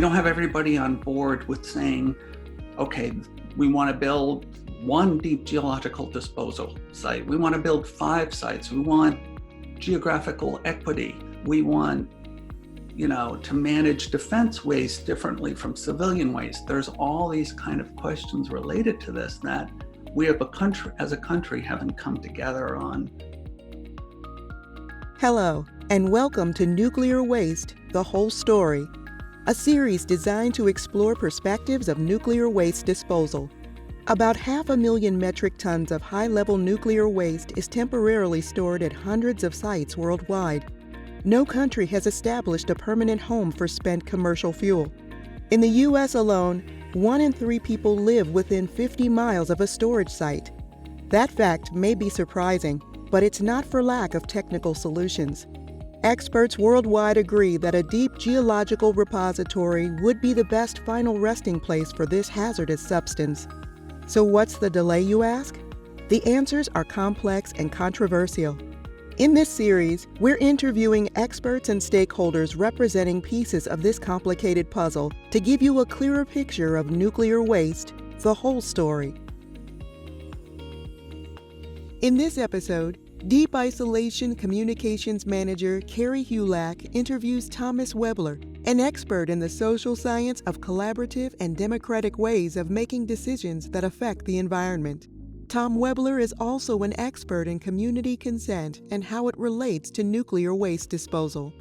don't have everybody on board with saying, okay, we want to build one deep geological disposal site. We want to build 5 sites. We want geographical equity. We want, to manage defense waste differently from civilian waste. There's all these kind of questions related to this that we as a country haven't come together on. Hello, and welcome to Nuclear Waste, The Whole Story, a series designed to explore perspectives of nuclear waste disposal. About 500,000 metric tons of high-level nuclear waste is temporarily stored at hundreds of sites worldwide. No country has established a permanent home for spent commercial fuel. In the U.S. alone, 1 in 3 people live within 50 miles of a storage site. That fact may be surprising, but it's not for lack of technical solutions. Experts worldwide agree that a deep geological repository would be the best final resting place for this hazardous substance. So what's the delay, you ask? The answers are complex and controversial. In this series, we're interviewing experts and stakeholders representing pieces of this complicated puzzle to give you a clearer picture of nuclear waste, the whole story. In this episode, Deep Isolation Communications Manager Carrie Hulak interviews Thomas Webler, an expert in the social science of collaborative and democratic ways of making decisions that affect the environment. Tom Webler is also an expert in community consent and how it relates to nuclear waste disposal.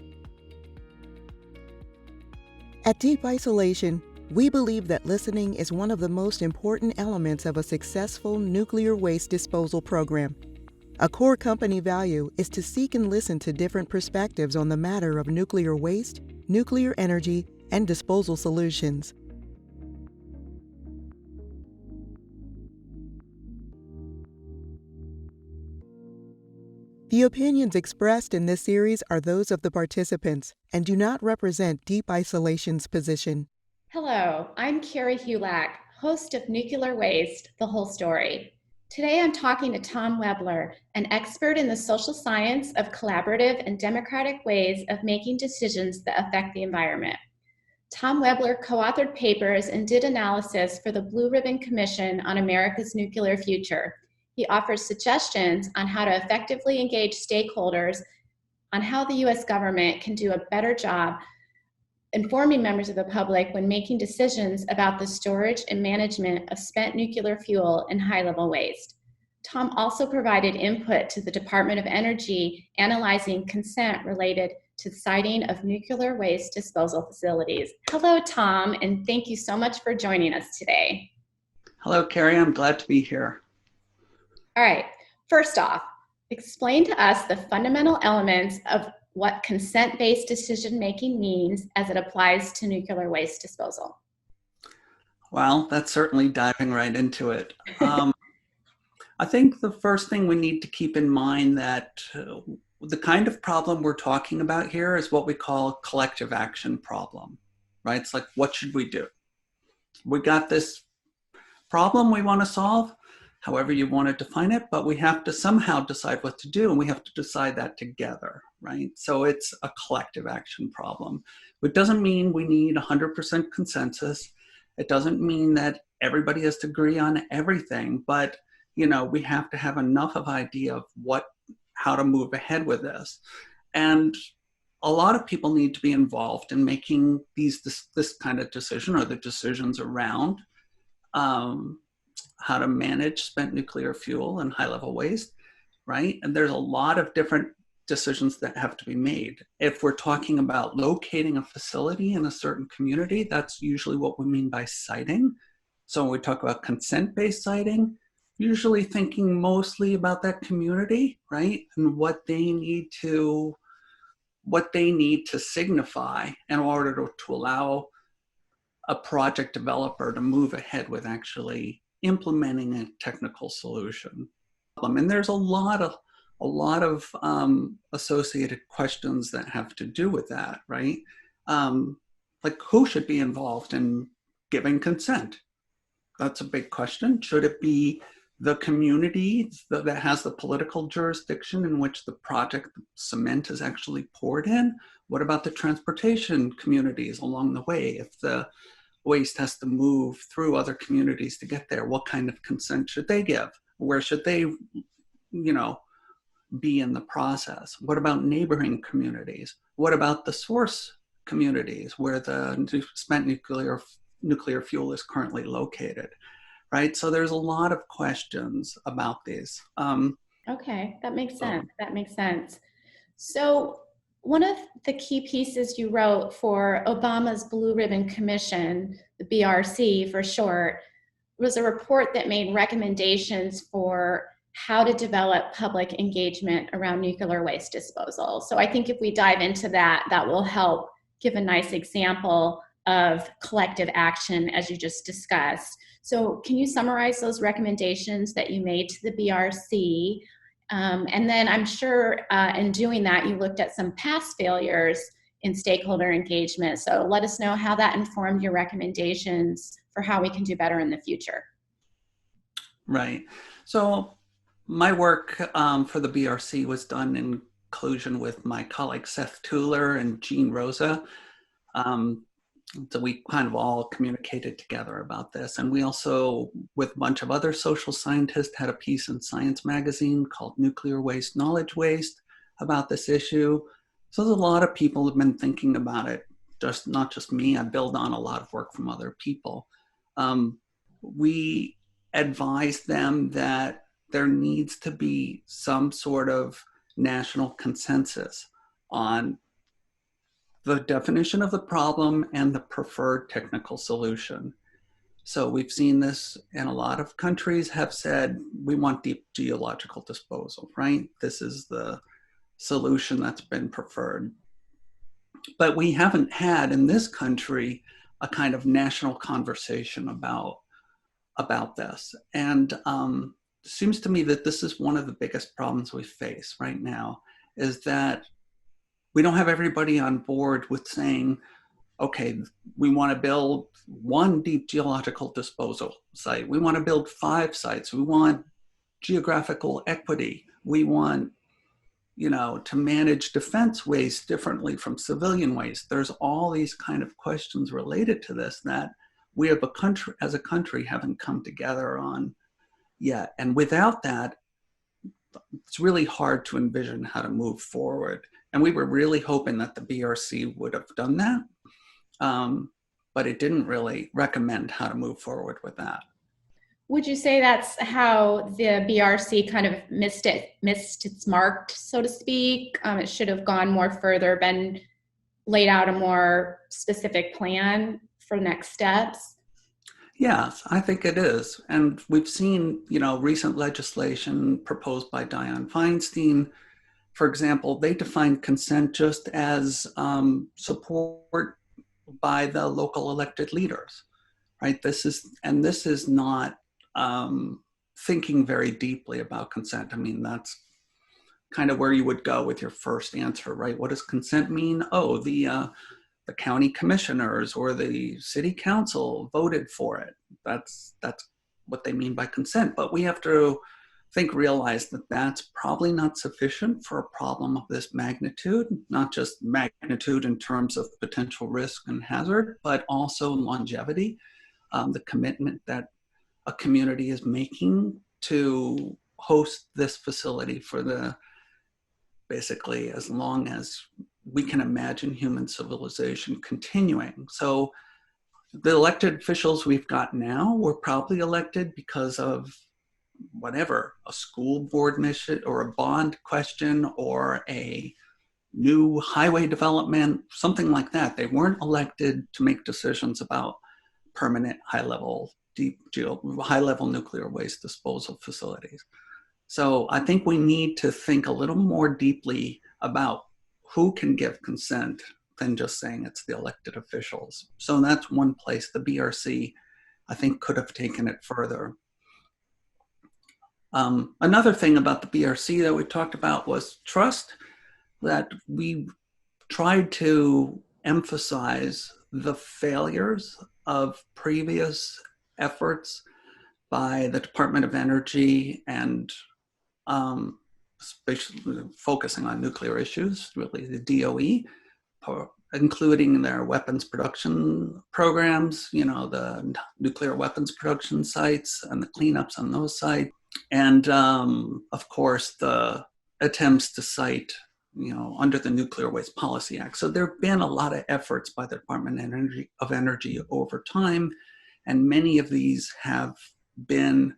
At Deep Isolation, we believe that listening is one of the most important elements of a successful nuclear waste disposal program. A core company value is to seek and listen to different perspectives on the matter of nuclear waste, nuclear energy, and disposal solutions. The opinions expressed in this series are those of the participants and do not represent Deep Isolation's position. Hello, I'm Carrie Hulak, host of Nuclear Waste, The Whole Story. Today I'm talking to Tom Webler, an expert in the social science of collaborative and democratic ways of making decisions that affect the environment. Tom Webler co-authored papers and did analysis for the Blue Ribbon Commission on America's Nuclear Future. He offers suggestions on how to effectively engage stakeholders on how the U.S. government can do a better job informing members of the public when making decisions about the storage and management of spent nuclear fuel and high-level waste. Tom also provided input to the Department of Energy analyzing consent related to the siting of nuclear waste disposal facilities. Hello, Tom, and thank you so much for joining us today. Hello, Carrie. I'm glad to be here. All right. First off, explain to us the fundamental elements of what consent-based decision-making means as it applies to nuclear waste disposal. Well, that's certainly diving right into it. I think the first thing we need to keep in mind that the kind of problem we're talking about here is what we call a collective action problem, right? It's like, what should we do? We got this problem we want to solve, however you want to define it, but we have to somehow decide what to do, and we have to decide that together, right? So it's a collective action problem. It doesn't mean we need 100% consensus. It doesn't mean that everybody has to agree on everything, but we have to have enough of an idea of how to move ahead with this. And a lot of people need to be involved in making this kind of decision, or the decisions around how to manage spent nuclear fuel and high-level waste, right? And there's a lot of different decisions that have to be made. If we're talking about locating a facility in a certain community, that's usually what we mean by siting. So when we talk about consent-based siting, usually thinking mostly about that community, right? And what they need to signify in order to allow a project developer to move ahead with actually implementing a technical solution. And there's a lot of associated questions that have to do with that, right? Like, who should be involved in giving consent? That's a big question. Should it be the community that has the political jurisdiction in which the project cement is actually poured in? What about the transportation communities along the way? If the waste has to move through other communities to get there, what kind of consent should they give? Where should they, be in the process? What about neighboring communities? What about the source communities where the spent nuclear fuel is currently located, right? So there's a lot of questions about these. Okay, that makes sense. That makes sense. So one of the key pieces you wrote for Obama's Blue Ribbon Commission, the BRC for short, was a report that made recommendations for how to develop public engagement around nuclear waste disposal. So I think if we dive into that, that will help give a nice example of collective action as you just discussed. So can you summarize those recommendations that you made to the BRC? And then I'm sure in doing that, you looked at some past failures in stakeholder engagement. So let us know how that informed your recommendations for how we can do better in the future. Right. So my work for the BRC was done in collusion with my colleague Seth Tueller and Jean Rosa. So we kind of all communicated together about this. And we also, with a bunch of other social scientists, had a piece in Science magazine called Nuclear Waste, Knowledge Waste about this issue. So there's a lot of people who've been thinking about it, just not just me. I build on a lot of work from other people. We advised them that there needs to be some sort of national consensus on the definition of the problem and the preferred technical solution. So we've seen this in a lot of countries have said, we want deep geological disposal, right? This is the solution that's been preferred. But we haven't had in this country a kind of national conversation about this. And it seems to me that this is one of the biggest problems we face right now, is that we don't have everybody on board with saying, okay, we want to build one deep geological disposal site. We want to build 5 sites. We want geographical equity. We want, to manage defense waste differently from civilian waste. There's all these kind of questions related to this that we have as a country haven't come together on yet. And without that, it's really hard to envision how to move forward. And we were really hoping that the BRC would have done that, but it didn't really recommend how to move forward with that. Would you say that's how the BRC kind of missed its mark, so to speak? It should have gone more further, been laid out a more specific plan for next steps? Yes, I think it is. And we've seen, recent legislation proposed by Dianne Feinstein. For example, they defined consent just as support by the local elected leaders, right? This is not thinking very deeply about consent. I mean, that's kind of where you would go with your first answer, right? What does consent mean? Oh, the county commissioners or the city council voted for it. That's what they mean by consent. But we have to realize that that's probably not sufficient for a problem of this magnitude, not just magnitude in terms of potential risk and hazard, but also longevity, the commitment that a community is making to host this facility for basically as long as we can imagine human civilization continuing. So the elected officials we've got now were probably elected because of whatever, a school board mission or a bond question or a new highway development, something like that. They weren't elected to make decisions about permanent high-level nuclear waste disposal facilities. So I think we need to think a little more deeply about who can give consent than just saying it's the elected officials. So that's one place the BRC, I think, could have taken it further. Another thing about the BRC that we talked about was trust, that we tried to emphasize the failures of previous efforts by the Department of Energy and especially focusing on nuclear issues, really the DOE, including their weapons production programs, the nuclear weapons production sites and the cleanups on those sites. And of course, the attempts to cite, under the Nuclear Waste Policy Act. So there have been a lot of efforts by the Department of Energy over time, and many of these have been,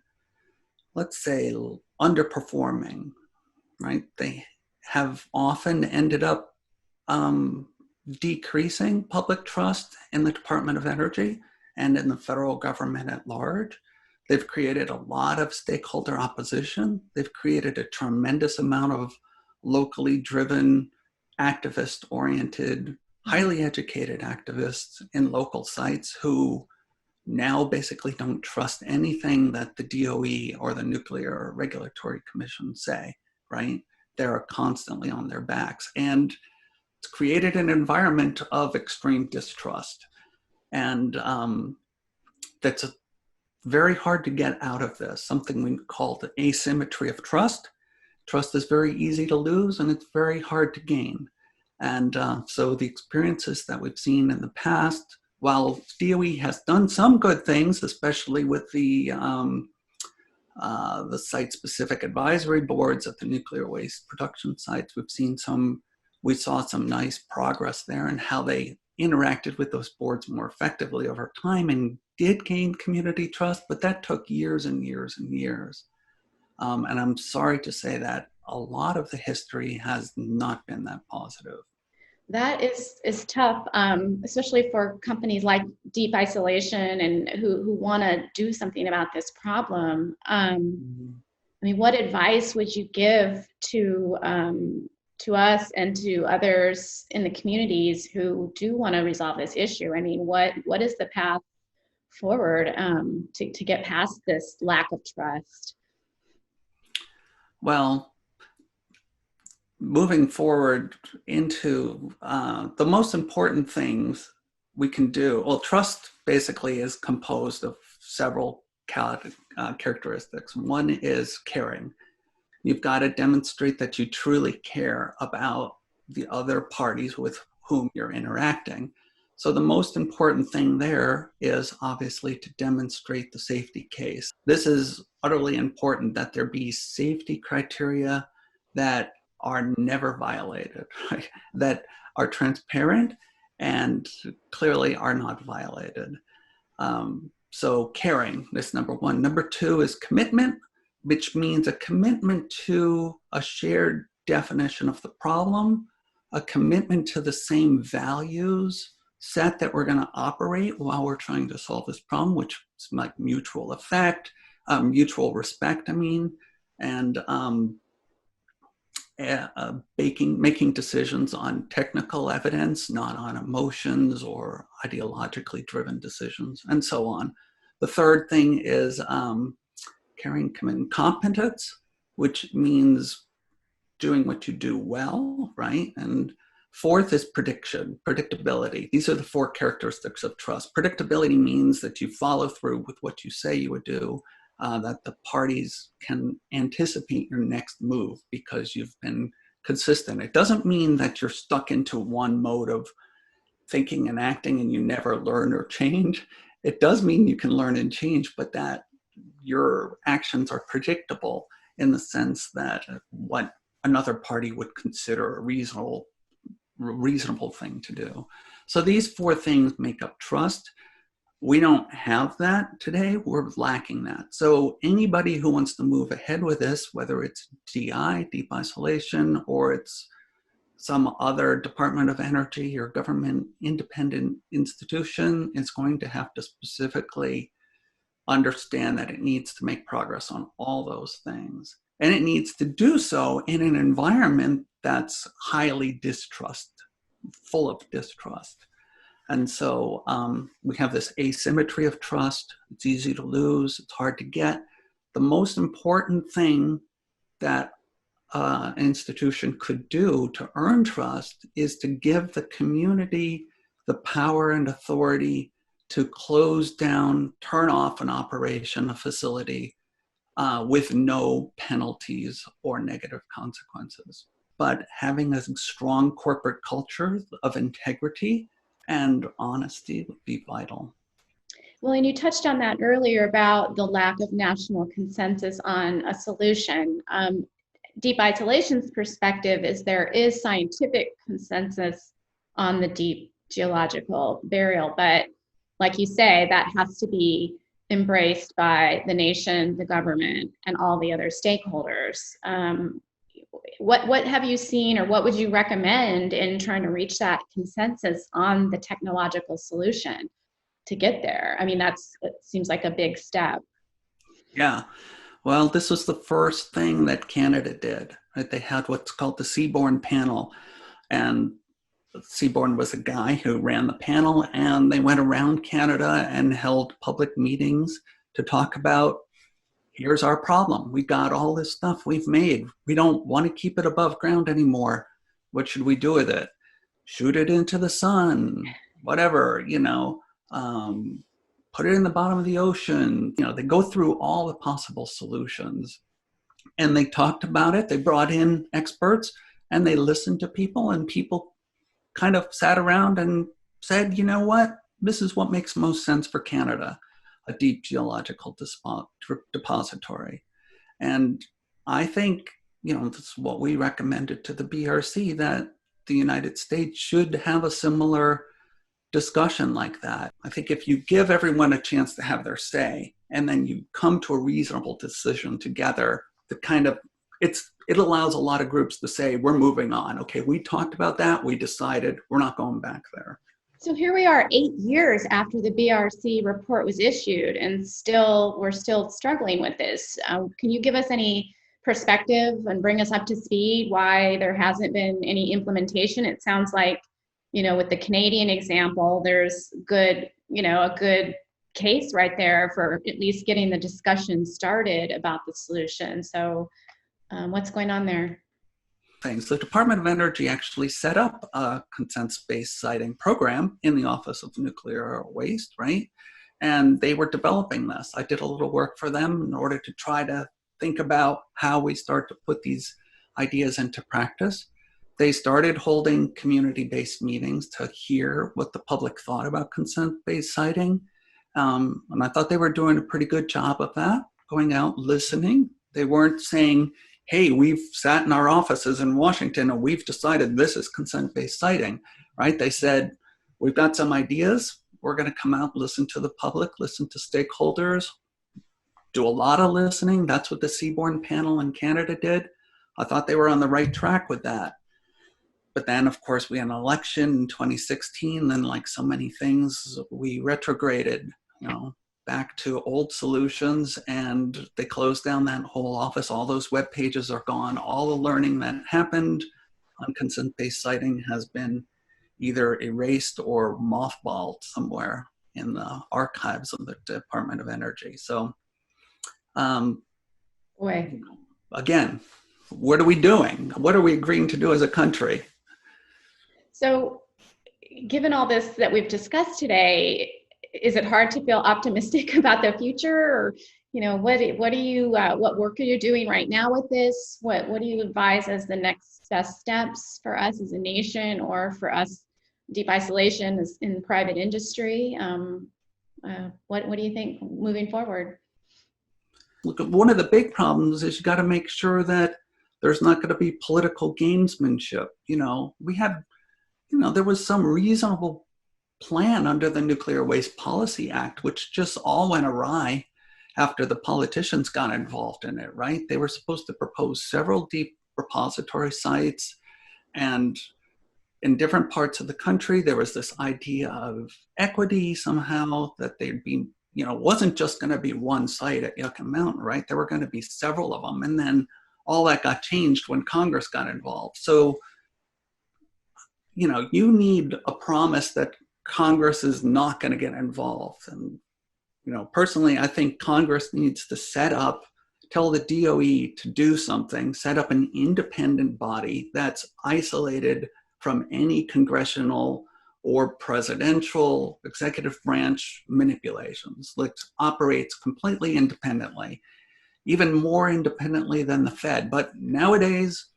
let's say, underperforming, right? They have often ended up decreasing public trust in the Department of Energy and in the federal government at large. They've created a lot of stakeholder opposition. They've created a tremendous amount of locally driven, activist-oriented, highly educated activists in local sites who now basically don't trust anything that the DOE or the Nuclear Regulatory Commission say, right? They're constantly on their backs. And it's created an environment of extreme distrust. And that's very hard to get out of this, something we call the asymmetry of trust. Trust is very easy to lose and it's very hard to gain. And so the experiences that we've seen in the past, while DOE has done some good things, especially with the site-specific advisory boards at the nuclear waste production sites, we saw some nice progress there in how they interacted with those boards more effectively over time and did gain community trust, but that took years and years and years. And I'm sorry to say that a lot of the history has not been that positive. That is tough, especially for companies like Deep Isolation and who want to do something about this problem. I mean, what advice would you give to us and to others in the communities who do want to resolve this issue? I mean, what is the path forward to get past this lack of trust? Well, moving forward into the most important things we can do, well, trust basically is composed of several characteristics. One is caring. You've got to demonstrate that you truly care about the other parties with whom you're interacting. So the most important thing there is obviously to demonstrate the safety case. This is utterly important, that there be safety criteria that are never violated, right? That are transparent and clearly are not violated. So caring is number one. Number two is commitment, which means a commitment to a shared definition of the problem, a commitment to the same values set that we're going to operate while we're trying to solve this problem, which is like mutual effect, mutual respect, and making decisions on technical evidence, not on emotions or ideologically driven decisions, and so on. The third thing is caring competence, which means doing what you do well, right? And fourth is predictability. These are the four characteristics of trust. Predictability means that you follow through with what you say you would do, that the parties can anticipate your next move because you've been consistent. It doesn't mean that you're stuck into one mode of thinking and acting and you never learn or change. It does mean you can learn and change, but that your actions are predictable in the sense that what another party would consider a reasonable thing to do. So these four things make up trust. We don't have that today. We're lacking that. So anybody who wants to move ahead with this, whether it's DI, Deep Isolation, or it's some other Department of Energy or government independent institution, is going to have to specifically understand that it needs to make progress on all those things. And it needs to do so in an environment that's highly full of distrust. And so we have this asymmetry of trust. It's easy to lose, it's hard to get. The most important thing that an institution could do to earn trust is to give the community the power and authority to close down, turn off an operation, a facility, with no penalties or negative consequences. but having a strong corporate culture of integrity and honesty would be vital. Well, and you touched on that earlier about the lack of national consensus on a solution. Deep isolation's perspective is there is scientific consensus on the deep geological burial, but like you say, that has to be embraced by the nation, the government, and all the other stakeholders. What have you seen, or what would you recommend in trying to reach that consensus on the technological solution to get there? I mean, it seems like a big step. Yeah. Well, this was the first thing that Canada did. Right? They had what's called the Seabourn Panel, and Seabourn was a guy who ran the panel, and they went around Canada and held public meetings to talk about, here's our problem. We got all this stuff we've made. We don't want to keep it above ground anymore. What should we do with it? Shoot it into the sun, whatever, put it in the bottom of the ocean. They go through all the possible solutions. And they talked about it. They brought in experts and they listened to people, and people kind of sat around and said, you know what? This is what makes most sense for Canada, a deep geological depository. And I think, this is what we recommended to the BRC, that the United States should have a similar discussion like that. I think if you give everyone a chance to have their say, and then you come to a reasonable decision together, it allows a lot of groups to say, we're moving on. Okay, we talked about that. We decided we're not going back there. So here we are 8 years after the BRC report was issued, and we're still struggling with this. Can you give us any perspective and bring us up to speed why there hasn't been any implementation? It sounds like, with the Canadian example, there's a good case right there for at least getting the discussion started about the solution. So what's going on there? Things. The Department of Energy actually set up a consensus-based siting program in the Office of Nuclear Waste, right? And they were developing this. I did a little work for them in order to try to think about how we start to put these ideas into practice. They started holding community-based meetings to hear what the public thought about consent-based siting. And I thought they were doing a pretty good job of that, going out, listening. They weren't saying, hey, we've sat in our offices in Washington and we've decided this is consent-based siting, right? They said, we've got some ideas. We're going to come out, listen to the public, listen to stakeholders, do a lot of listening. That's what the Seabourn Panel in Canada did. I thought they were on the right track with that. But then, of course, we had an election in 2016, and like so many things, we retrograded, back to old solutions, and they closed down that whole office. All those web pages are gone. All the learning that happened on consent-based siting has been either erased or mothballed somewhere in the archives of the Department of Energy. So, again, what are we doing? What are we agreeing to do as a country? So, given all this that we've discussed today, is it hard to feel optimistic about the future? Or, what work are you doing right now with this? What do you advise as the next best steps for us as a nation, or for us, deep isolation is in the private industry? What do you think moving forward? Look, one of the big problems is you got to make sure that there's not going to be political gamesmanship. We had, there was some reasonable plan under the Nuclear Waste Policy Act, which just all went awry after the politicians got involved in it, right? They were supposed to propose several deep repository sites, and in different parts of the country, there was this idea of equity somehow, that they'd be, wasn't just going to be one site at Yucca Mountain, right? There were going to be several of them. And then all that got changed when Congress got involved. So, you need a promise that Congress is not going to get involved. And, personally, I think Congress needs to tell the DOE to do something, set up an independent body that's isolated from any congressional or presidential executive branch manipulations, like operates completely independently, even more independently than the Fed. But nowadays,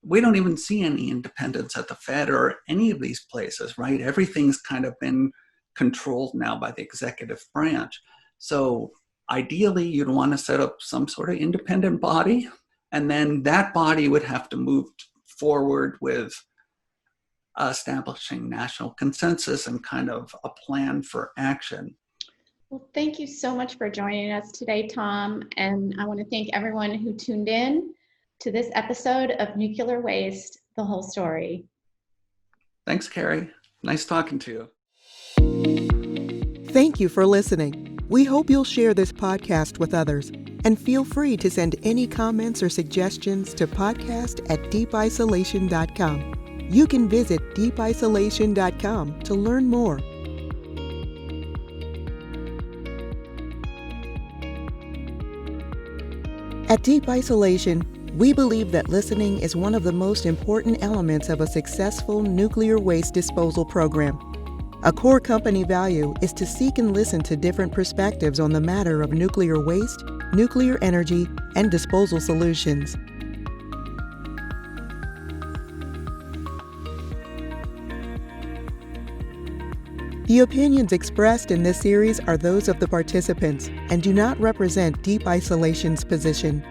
we don't even see any independence at the Fed or any of these places, right? Everything's kind of been controlled now by the executive branch. So ideally, you'd want to set up some sort of independent body, and then that body would have to move forward with establishing national consensus and kind of a plan for action. Well, thank you so much for joining us today, Tom. And I want to thank everyone who tuned in to this episode of Nuclear Waste, the Whole Story. Thanks, Carrie. Nice talking to you. Thank you for listening. We hope you'll share this podcast with others, and feel free to send any comments or suggestions to podcast@deepisolation.com. You can visit deepisolation.com to learn more. At Deep Isolation, we believe that listening is one of the most important elements of a successful nuclear waste disposal program. A core company value is to seek and listen to different perspectives on the matter of nuclear waste, nuclear energy, and disposal solutions. The opinions expressed in this series are those of the participants and do not represent Deep Isolation's position.